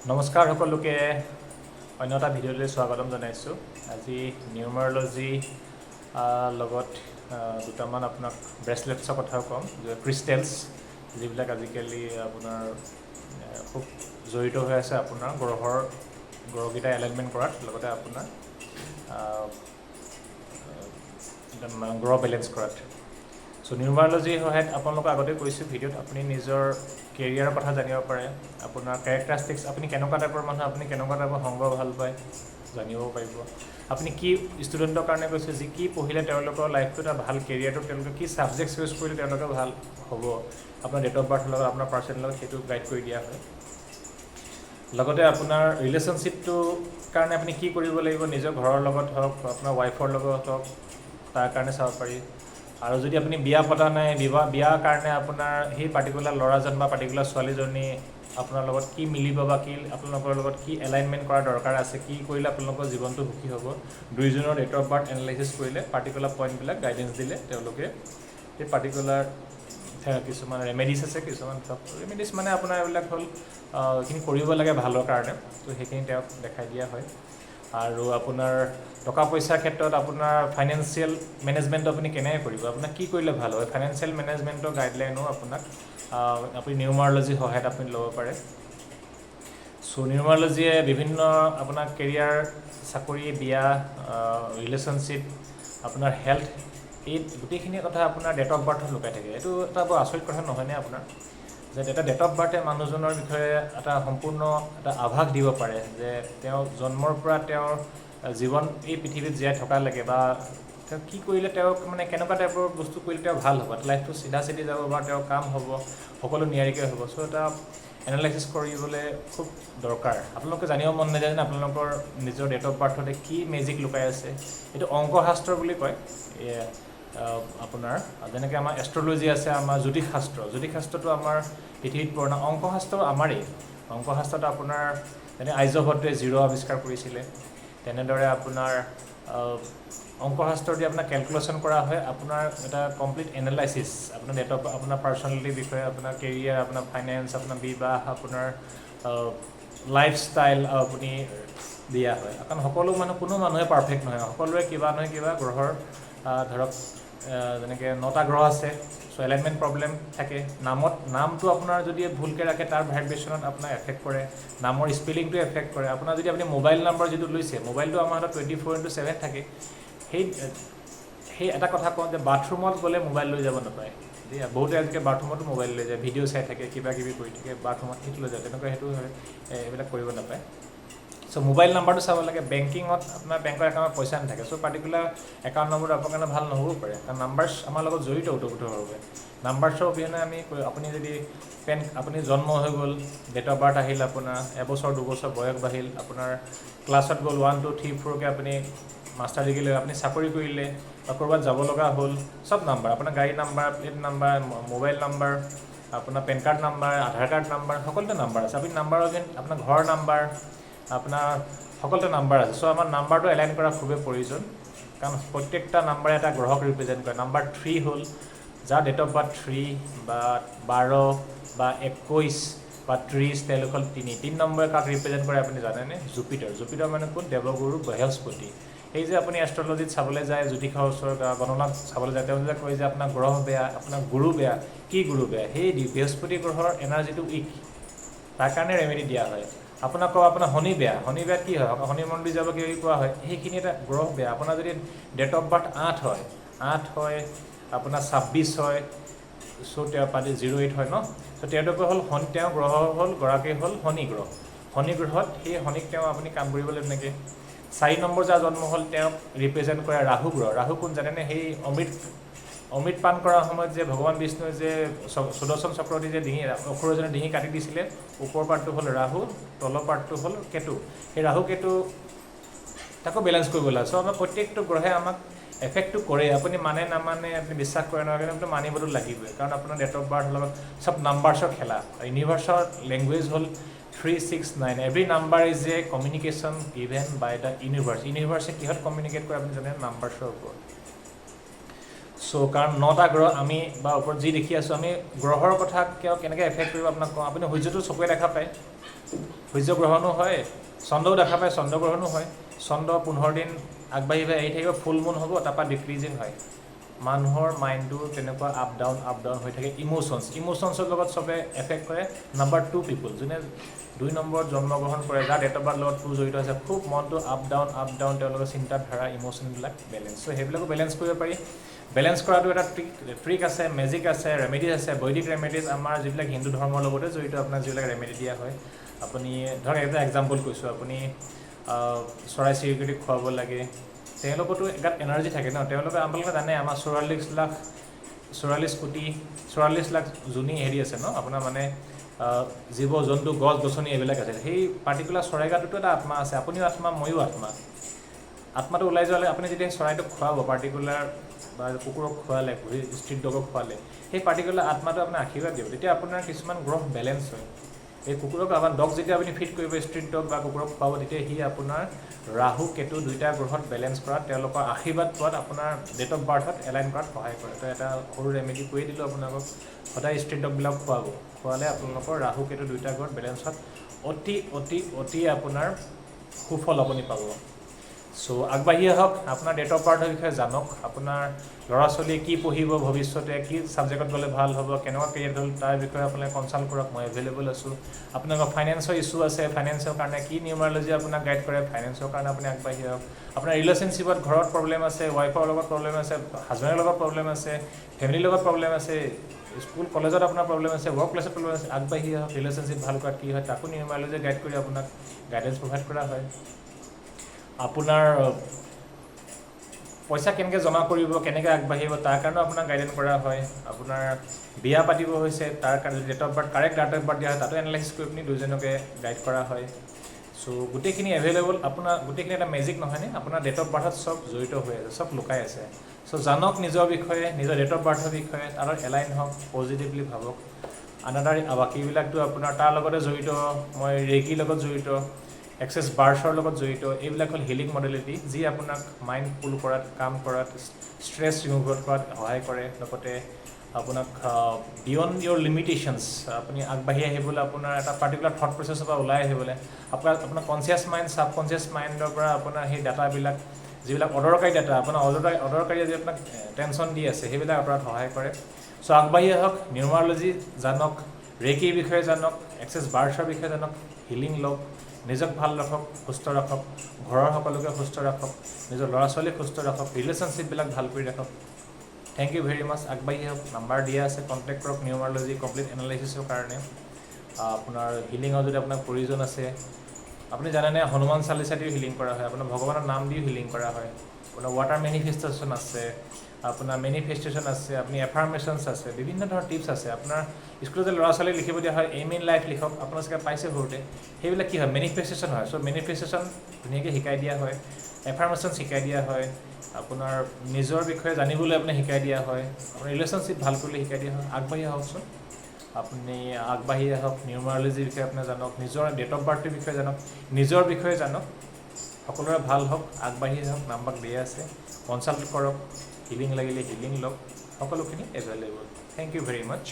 নমস্কাৰ সকলোকে অন্য এটা ভিডিঅ'লৈ স্বাগতম জনাইছোঁ। আজি নিউমাৰলজি লগত দুটামান আপোনাক ব্ৰেচলেটছৰ কথাও ক'ম, ক্ৰিষ্টেলছ যিবিলাক আজিকালি আপোনাৰ খুব জড়িত হৈ আছে আপোনাৰ গ্ৰহকেইটা এলাইনমেণ্ট কৰাত, লগতে আপোনাৰ গ্ৰহ বেলেঞ্চ কৰাত। চ' নিউমাৰলজিৰ সহায়ত আপোনালোকক আগতে কৈছোঁ ভিডিঅ'ত, আপুনি নিজৰ কেৰিয়াৰৰ কথা জানিব পাৰে, আপোনাৰ কেৰেক্টাৰিষ্টিক্স, আপুনি কেনেকুৱা টাইপৰ মানুহ, আপুনি কেনেকুৱা টাইপৰ সংগ ভাল পায় জানিব পাৰিব। আপুনি কি ষ্টুডেণ্টৰ কাৰণে কৈছে, যি কি পঢ়িলে তেওঁলোকৰ লাইফটো এটা ভাল কেৰিয়াৰটো, তেওঁলোকে কি ছাবজেক্ট চুজ কৰিলে তেওঁলোকে ভাল হ'ব, আপোনাৰ ডেট অফ বাৰ্থৰ লগত, আপোনাৰ পাৰ্চেণ্টৰ লগত সেইটো গাইড কৰি দিয়া হয়। লগতে আপোনাৰ ৰিলেশ্যনশ্বিপটোৰ কাৰণে আপুনি কি কৰিব লাগিব, নিজৰ ঘৰৰ লগত হওক, আপোনাৰ ৱাইফৰ লগত হওক, তাৰ কাৰণে চাব পাৰি। আৰু যদি আপুনি বিয়া পতা নাই, বিয়াৰ কাৰণে আপোনাৰ সেই পাৰ্টিকুলাৰ ল'ৰাজন বা পাৰ্টিকুলাৰ ছোৱালীজনী আপোনাৰ লগত কি মিলিব, বা কি আপোনালোকৰ লগত কি এলাইনমেণ্ট কৰা দৰকাৰ আছে, কি কৰিলে আপোনালোকৰ জীৱনটো সুখী হ'ব, দুয়োজনৰ ডেট অফ বাৰ্থ এনালাইচিছ কৰিলে, পাৰ্টিকুলাৰ পইণ্টবিলাক গাইডেঞ্চ দিলে তেওঁলোকে সেই পাৰ্টিকুলাৰ কিছুমান ৰেমেডিছ আছে, কিছুমান ৰেমেডিছ মানে আপোনাৰ এইবিলাক হ'ল এইখিনি কৰিব লাগে ভালৰ কাৰণে, তো সেইখিনি তেওঁক দেখাই দিয়া হয়। আৰু আপোনাৰ টকা পইচাৰ ক্ষেত্ৰত আপোনাৰ ফাইনেন্সিয়েল মেনেজমেণ্ট আপুনি কেনেকৈ কৰিব, আপোনাক কি কৰিলে ভাল হয়, ফাইনেন্সিয়েল মেনেজমেণ্টৰ গাইডলাইনো আপোনাক আপুনি নিউমাৰলজিৰ সহায়ত আপুনি ল'ব পাৰে। চ' নিউমাৰলজিয়ে বিভিন্ন আপোনাৰ কেৰিয়াৰ, চাকৰি, বিয়া, ৰিলেশ্যনশ্বিপ, আপোনাৰ হেল্থ, এই গোটেইখিনি কথা আপোনাৰ ডেট অফ বাৰ্থত লুকাই থাকে। এইটো এটা বৰ আচৰিত কথা নহয়নে আপোনাৰ, যে এটা ডেট অফ বাৰ্থে মানুহজনৰ বিষয়ে এটা সম্পূৰ্ণ এটা আভাস দিব পাৰে যে তেওঁ জন্মৰ পৰা তেওঁৰ জীৱন এই পৃথিৱীত জীয়াই থকালৈকে, বা তেওঁ কি কৰিলে তেওঁক মানে কেনেকুৱা টাইপৰ বস্তু কৰিলে তেওঁ ভাল হ'ব, লাইফটো চিধা চিধি যাব, বা তেওঁৰ কাম হ'ব, সকলো নিয়াৰিকৈ হ'ব। চ' এটা এনালাইচিছ কৰিবলৈ খুব দৰকাৰ। আপোনালোকে জানিব মন নাযায় যে আপোনালোকৰ নিজৰ ডেট অফ বাৰ্থতে কি মেজিক লুকাই আছে। এইটো অংকশাস্ত্ৰ বুলি কয়। আপোনাৰ যেনেকৈ আমাৰ এষ্ট্ৰলজি আছে, আমাৰ জ্যোতিষশাস্ত্ৰটো আমাৰ পৃথিৱীত পুৰণা, অংকশাস্ত্ৰ আমাৰেই। অংকশাস্ত্ৰত আপোনাৰ যেনে আৰ্যভট্টই জিৰ' আৱিষ্কাৰ কৰিছিলে, তেনেদৰে আপোনাৰ অংকশাস্ত্ৰ দি আপোনাৰ কেলকুলেশ্যন কৰা হয়, আপোনাৰ এটা কমপ্লিট এনালাইচিছ, আপোনাৰ ডেট অফ, আপোনাৰ পাৰ্চনেলিটিৰ বিষয়ে, আপোনাৰ কেৰিয়াৰ, আপোনাৰ ফাইনেন্স, আপোনাৰ বিবাহ, আপোনাৰ লাইফষ্টাইল আপুনি দিয়া হয়। কাৰণ সকলো কোনো মানুহে পাৰফেক্ট নহয়, সকলোৰে কিবা নহয় কিবা গ্ৰহৰ ধৰক যেনেকৈ 9টা গ্ৰহ আছে, চ' এলাইনমেণ্ট প্ৰব্লেম থাকে। নামটো আপোনাৰ যদি ভুলকৈ ৰাখে, তাৰ ভাইব্ৰেশ্যনত আপোনাৰ এফেক্ট কৰে, নামৰ স্পেলিংটো এফেক্ট কৰে। আপোনাৰ যদি আপুনি মোবাইল নাম্বাৰ যিটো লৈছে, মোবাইলটো আমাৰ হাতত 24/7 থাকে। সেই এটা কথা কওঁ যে বাথৰুমত গ'লে মোবাইল লৈ যাব নাপায়। বহুতে আজিকালি বাথৰুমতো মোবাইল লৈ যায়, ভিডিঅ' চাই থাকে, কিবা কিবি কৰি থাকে, বাথৰুমত সেইটো লৈ যায়, তেনেকুৱা সেইটো এইবিলাক কৰিব নাপায়। চ' মোবাইল নাম্বাৰটো চাব লাগে। বেংকিঙত আপোনাৰ বেংকৰ একাউণ্টত পইচা নাথাকে, চ' পাৰ্টিকুলাৰ একাউণ্ট নম্বৰটো আপোনাৰ কাৰণে ভাল নহ'ব পাৰে, কাৰণ নাম্বাৰছ আমাৰ লগত জড়িত ওতপ্ৰোতভাৱে। নাম্বাৰছৰ অবিহনে আপুনি যদি আপুনি জন্ম হৈ গ'ল, ডেট অফ বাৰ্থ আহিল, আপোনাৰ এবছৰ 2 বছৰ বয়স বাঢ়িল, আপোনাৰ ক্লাছত গ'ল 1, 2, 3, 4কৈ আপুনি মাষ্টাৰ ডিগ্ৰী লৈ আপুনি চাকৰি কৰিলে, বা ক'ৰবাত যাব লগা হ'ল, চব নাম্বাৰ, আপোনাৰ গাড়ী number, plate number, mobile number, আপোনাৰ পেন কাৰ্ড নাম্বাৰ, আধাৰ কাৰ্ড নাম্বাৰ, সকলোতে নাম্বাৰ আছে। আপুনি নাম্বাৰ আপোনাৰ ঘৰৰ নাম্বাৰ, আপোনাৰ সকলোতে নাম্বাৰ আছে। চ' আমাৰ নাম্বাৰটো এলাইন কৰা খুবেই প্ৰয়োজন, কাৰণ প্ৰত্যেকটা নাম্বাৰে এটা গ্ৰহক ৰিপ্ৰেজেণ্ট কৰে। নাম্বাৰ 3 হ'ল যাৰ ডেট অফ বাৰ্থ 3 বা 12 বা 21 বা 30, তেওঁলোক হ'ল 3 নম্বৰে কাক ৰিপ্ৰেজেণ্ট কৰে আপুনি জানেনে? জুপিটাৰ মানে কোন? দেৱগুৰু বৃহস্পতি। এই যে আপুনি এষ্ট্ৰলজিত চাবলৈ যায়, জ্যোতিষৰ ওচৰত গণনাত চাবলৈ যায়, তেওঁলোকে কয় যে আপোনাৰ গ্ৰহ বেয়া, আপোনাৰ গুৰু বেয়া। কি গুৰু বেয়া? সেই বৃহস্পতি গ্ৰহৰ এনাৰ্জিটো উইক, তাৰ কাৰণে ৰেমেডি দিয়া হয়। আপোনাক কওঁ আপোনাৰ শনি বেয়া কি হয়? শনি মন্দিৰ যাব কিবা কোৱা হয়, সেইখিনি এটা গ্ৰহ বেয়া। আপোনাৰ যদি ডেট অফ বাৰ্থ 8 হয়, আপোনাৰ 26 হয়, চ' তেওঁ 08 হয় ন, চ' তেওঁলোকে হ'ল তেওঁ গ্ৰহ হ'ল, গৰাকী হ'ল শনি গ্ৰহ। শনি গ্ৰহত সেই শনিক তেওঁ আপুনি কাম কৰিবলৈ তেনেকৈ 4 নম্বৰ যাৰ জন্ম হ'ল, তেওঁক ৰিপ্ৰেজেণ্ট কৰে ৰাহু গ্ৰহ। ৰাহু কোন জানেনে? সেই অমৃত পান কৰাৰ সময়ত যে ভগৱান বিষ্ণুৱে যে সুদৰ্শন চক্ৰ দি যে অসুৰজনে ডিঙি কাটি দিছিলে, ওপৰ পাৰ্টটো হ'ল ৰাহু, তলৰ পাৰ্টটো হ'ল কেতু। সেই ৰাহু কেতু তাকো বেলেঞ্চ কৰিব লাগে। চ' আমাৰ প্ৰত্যেকটো গ্ৰহে আমাক এফেক্টটো কৰে। আপুনি মানে নামানে, আপুনি বিশ্বাস কৰে নহয়, কিন্তু মানিবতো লাগিবই, কাৰণ আপোনাৰ ডেট অফ বাৰ্থৰ লগত চব নাম্বাৰছৰ খেলা। ইউনিভাৰ্ছৰ লেংগুৱেজ হ'ল 369। Every number is a communication given by the universe. ইউনিভাৰ্ছে কিহত কমিউনিকেট কৰে আপুনি জানে? নাম্বাৰছৰ ওপৰত। চ' কাৰণ 9টা গ্ৰহ আমি বা ওপৰত যি দেখি আছোঁ, আমি গ্ৰহৰ কথা কেনেকৈ এফেক্ট কৰিব আপোনাক কওঁ। আপুনি সূৰ্যটো চকুৱে দেখা পায়, সূৰ্যগ্ৰহণো হয়, চন্দ্ৰও দেখা পায়, চন্দ্ৰগ্ৰহণো হয়। চন্দ্ৰ 15 দিন আগবাঢ়ি আহি থাকিব, ফুল মুন হ'ব, তাৰপৰা ডিক্ৰিজিং হয়। মানুহৰ মাইণ্ডটো তেনেকুৱা আপ ডাউন হৈ থাকে। ইম'শ্যনছৰ লগত চবে এফেক্ট কৰে। নাম্বাৰ 2 পিপুল, যোনে 2 নম্বৰত জন্মগ্ৰহণ কৰে, যাৰ ডেট অফ বাৰ্থ লগত জড়িত আছে, খুব মনটো আপ ডাউন তেওঁলোকৰ চিন্তাধাৰা, ইম'শ্যনবিলাক বেলেঞ্চ। চ' সেইবিলাকো বেলেঞ্চ কৰিব পাৰি। বেলেঞ্চ কৰাটো এটা ট্ৰিক আছে, মেজিক আছে, ৰেমেডিজ আছে। বৈদিক ৰেমেডিজ আমাৰ যিবিলাক হিন্দু ধৰ্মৰ লগতে জড়িত, আপোনাক যিবিলাক ৰেমেডি দিয়া হয়, আপুনি ধৰক এটা এক্সাম্পল কৈছোঁ, আপুনি চৰাই চিৰিকটিক খুৱাব লাগে। তেওঁলোকতো গাত এনাৰ্জি থাকে ন, তেওঁলোকে আপোনালোকে জানে আমাৰ 44 লাখ জোনী হেৰি আছে ন, আপোনাৰ মানে জীৱ জন্তু, গছ গছনি এইবিলাক আছে। সেই পাৰ্টিকুলাৰ চৰাই গাটোতো এটা আত্মা আছে, আপুনিও আত্মা, ময়ো আত্মা। আত্মাটো ওলাই যোৱালে আপুনি যেতিয়া চৰাইটোক খুৱাব, পাৰ্টিকুলাৰ বা কুকুৰক খোৱালে, ষ্ট্ৰীট ডগক খোৱালে, সেই পাৰ্টিকুলাৰ আত্মাটো আপোনাৰ আশীৰ্বাদ দিব। তেতিয়া আপোনাৰ কিছুমান গ্ৰহ বেলেঞ্চ হয়। এই কুকুৰক আপোনাৰ ডগ যেতিয়া আপুনি ফিট কৰিব, ষ্ট্ৰীট ডগ বা কুকুৰক খুৱাব, তেতিয়া সি আপোনাৰ ৰাহু কেতু 2টা গ্ৰহত বেলেঞ্চ কৰাত, তেওঁলোকৰ আশীৰ্বাদ পোৱাত, আপোনাৰ ডেট অফ বাৰ্থত এলাইন কৰাত সহায় কৰে। তো এটা সৰু ৰেমেডি কৰি দিলোঁ আপোনালোকক, সদায় ষ্ট্ৰীট ডগবিলাক খোৱালে আপোনালোকৰ ৰাহু কেতু 2টা গ্ৰহত বেলেঞ্চত অতি আপোনাৰ সুফল আপুনি পাব। চ' আগবাঢ়ি আহক, আপোনাৰ ডেট অফ বাৰ্থৰ বিষয়ে জানক, আপোনাৰ ল'ৰা ছোৱালীয়ে কি পঢ়িব, ভৱিষ্যতে কি ছাবজেক্টত গ'লে ভাল হ'ব, কেনেকুৱা কেৰিয়াৰ হ'ল, তাৰ বিষয়ে আপোনালোকে কনচাল্ট কৰক, মই এভেইলেবল আছোঁ। আপোনালোকৰ ফাইনেন্সৰ ইছ্যু আছে, ফাইনেন্সৰ কাৰণে কি নিউমাৰলজি আপোনাক গাইড কৰে, ফাইনেন্সৰ কাৰণে আপুনি আগবাঢ়ি আহক। আপোনাৰ ৰিলেশ্যনশ্বিপত ঘৰত প্ৰব্লেম আছে, ৱাইফৰ লগত প্ৰব্লেম আছে, হাজবেণ্ডৰ লগত প্ৰব্লেম আছে, ফেমিলিৰ লগত প্ৰব্লেম আছে, স্কুল কলেজত আপোনাৰ প্ৰব্লেম আছে, ৱৰ্ক প্লেছত প্ৰব্লেম আছে, আগবাঢ়ি আহক। ৰিলেশ্যনশ্বিপ ভাল কৰাত কি হয়, তাকো নিউমাৰলজিয়ে গাইড কৰি আপোনাক গাইডেঞ্চ প্ৰভাইড কৰা হয়। আপোনাৰ পইচা কেনেকৈ জমা কৰিব, কেনেকৈ আগবাঢ়িব, তাৰ কাৰণেও আপোনাক গাইডেঞ্চ কৰা হয়। আপোনাৰ বিয়া পাতিব হৈছে, তাৰ কাৰণে date of birth correct date of birth দিয়া হয়, তাতো এনালাইচিছ কৰি পিনি দুইজনকে গাইড কৰা হয়। চ' গোটেইখিনি এভেইলেবল, আপোনাৰ গোটেইখিনি এটা মেজিক নহয়নে, আপোনাৰ ডেট অফ বাৰ্থত চব জড়িত হৈ আছে, চব লুকাই আছে। চ' জানক নিজৰ বিষয়ে, নিজৰ ডেট অফ বাৰ্থৰ বিষয়ে, তাৰ এলাইন হওক, পজিটিভলি ভাবক। বাকীবিলাকতো আপোনাৰ তাৰ লগতে জড়িত, মই ৰেকিৰ লগত জড়িত, এক্সেছ বাৰ্ছৰ লগত জড়িত। এইবিলাক হ'ল হিলিং মডেলিটি, যি আপোনাক মাইণ্ড কুল কৰাত, কাম কৰাত, ষ্ট্ৰেছ ৰিমুভ কৰাত সহায় কৰে। লগতে আপোনাক বিয়ণ্ড ইয়'ৰ লিমিটেশ্যনছ, আপুনি আগবাঢ়ি আহিবলৈ, আপোনাৰ এটা পাৰ্টিকুলাৰ থট প্ৰচেছৰ পৰা ওলাই আহিবলৈ, আপোনাৰ কনচিয়াছ মাইণ্ড, ছাবকনচিয়াছ মাইণ্ডৰ পৰা আপোনাৰ সেই ডাটাবিলাক, যিবিলাক অদৰকাৰী ডাটা, আপোনাৰ অদৰকাৰী যি আপোনাক টেনশ্যন দি আছে, সেইবিলাক আপোনাক সহায় কৰে। চ' আগবাঢ়ি আহক, নিউমাৰলজি জানক, ৰেকিৰ বিষয়ে জানক, এক্সেছ বাৰ্ছৰ বিষয়ে জানক, হিলিং লওক, নিজক ভাল ৰাখক, সুস্থ ৰাখক, ঘৰৰ সকলোকে সুস্থ ৰাখক, নিজৰ ল'ৰা ছোৱালীক সুস্থ ৰাখক, ৰিলেশ্যনশ্বিপবিলাক ভাল কৰি ৰাখক। থেংক ইউ ভেৰি মাছ। আগবাঢ়ি আহক, নাম্বাৰ দিয়া আছে, কণ্টেক্ট কৰক নিউমাৰলজি কমপ্লিট এনালাইচিছৰ কাৰণে। আপোনাৰ হিলিঙৰ যদি আপোনাৰ প্ৰয়োজন আছে, আপুনি জানেনে হনুমান চালিচা দিও হিলিং কৰা হয়, আপোনাৰ ভগৱানৰ নাম দিও হিলিং কৰা হয়, আপোনাৰ ৱাটাৰ মেনিফেষ্টেশ্যন আছে, আপোনাৰ মেনিফেষ্টেশ্যন আছে, আপুনি এফাৰ্মেশ্যনছ আছে, বিভিন্ন ধৰণৰ টিপছ আছে। আপোনাৰ স্কুলত যে ল'ৰা ছোৱালীক লিখিব দিয়া হয়, এইম ইন লাইফ লিখক, আপোনাৰ চাগে পাইছে সৰুতে, সেইবিলাক কি হয়, মেনিফেষ্টেশ্যন হয়। চ' মেনিফেষ্টেশ্যন ধুনীয়াকৈ শিকাই দিয়া হয়, এফাৰ্মেশ্যনছ শিকাই দিয়া হয়, আপোনাৰ নিজৰ বিষয়ে জানিবলৈ আপুনি শিকাই দিয়া হয়, আপোনাৰ ৰিলেশ্যনশ্বিপ ভাল কৰিবলৈ শিকাই দিয়া হয়। আগবাঢ়ি আহকচোন, আপুনি আগবাঢ়ি আহক, নিউমাৰলজিৰ বিষয়ে আপুনি জানক, নিজৰ ডেট অফ বাৰ্থটোৰ বিষয়ে জানক, নিজৰ বিষয়ে জানক, সকলোৰে ভাল হওক, আগবাঢ়ি আহক। নাম্বাৰ দিয়া আছে, কনচাল্ট কৰক, হিলিং লাগিলে হিলিং লওক, সকলোখিনি available. Thank you very much.